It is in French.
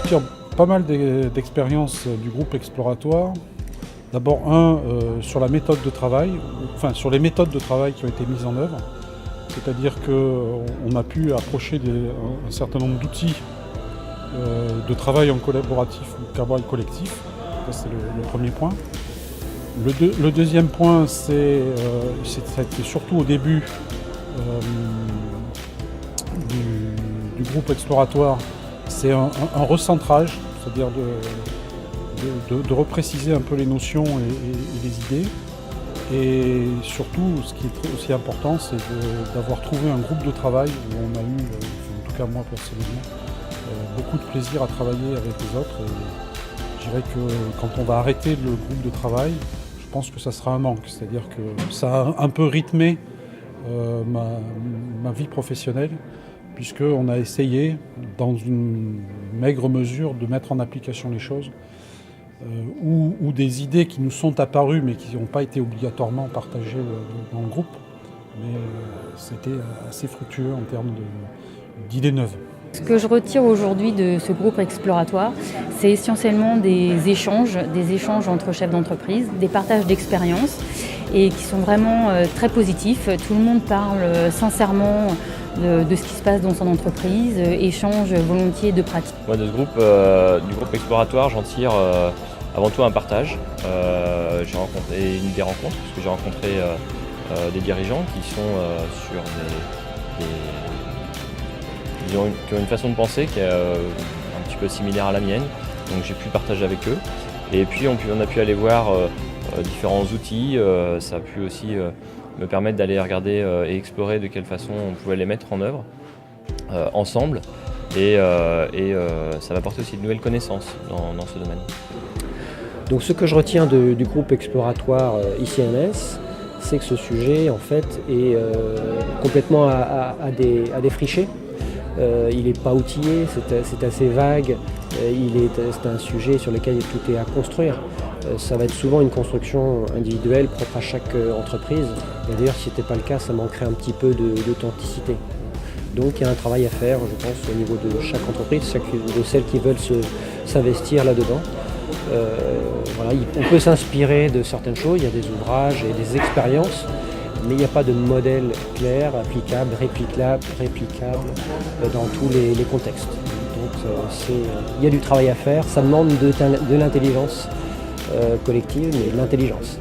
retire pas mal d'expériences du groupe exploratoire. D'abord sur la méthode de travail, enfin sur les méthodes de travail qui ont été mises en œuvre. C'est-à-dire qu'on a pu approcher un certain nombre d'outils de travail en collaboratif ou travail collectif. Ça, c'est le premier point. Le deuxième point, c'était surtout au début du groupe exploratoire, c'est un recentrage, c'est-à-dire de repréciser un peu les notions et les idées. Et surtout, ce qui est aussi important, c'est d'avoir trouvé un groupe de travail où on a eu, en tout cas moi personnellement, beaucoup de plaisir à travailler avec les autres. Et je dirais que quand on va arrêter le groupe de travail, je pense que ça sera un manque. C'est-à-dire que ça a un peu rythmé ma vie professionnelle, puisqu'on a essayé, dans une maigre mesure, de mettre en application les choses, ou des idées qui nous sont apparues mais qui n'ont pas été obligatoirement partagées dans le groupe. Mais c'était assez fructueux en termes d'idées neuves. Ce que je retire aujourd'hui de ce groupe exploratoire, c'est essentiellement des échanges entre chefs d'entreprise, des partages d'expériences et qui sont vraiment très positifs. Tout le monde parle sincèrement de ce qui se passe dans son entreprise, échange volontiers de pratiques. Moi, de ce groupe, du groupe exploratoire, j'en tire avant tout un partage. J'ai rencontré des rencontres, parce que j'ai rencontré des dirigeants qui sont sur qui ont une façon de penser qui est un petit peu similaire à la mienne, donc j'ai pu partager avec eux. Et puis on a pu aller voir différents outils, ça a pu aussi me permettre d'aller regarder et explorer de quelle façon on pouvait les mettre en œuvre ensemble. Et ça va apporter aussi de nouvelles connaissances dans ce domaine. Donc ce que je retiens du groupe exploratoire ICMS, c'est que ce sujet en fait est complètement à défricher. Il n'est pas outillé, c'est assez vague, c'est un sujet sur lequel tout est à construire. Ça va être souvent une construction individuelle propre à chaque entreprise. Et d'ailleurs, si ce n'était pas le cas, ça manquerait un petit peu d'authenticité. Donc il y a un travail à faire, je pense, au niveau de chaque entreprise, de celles qui veulent s'investir là-dedans. Voilà, on peut s'inspirer de certaines choses, il y a des ouvrages et des expériences, mais il n'y a pas de modèle clair, applicable, réplicable dans tous les contextes. Donc il y a du travail à faire, ça demande de l'intelligence collective, mais de l'intelligence.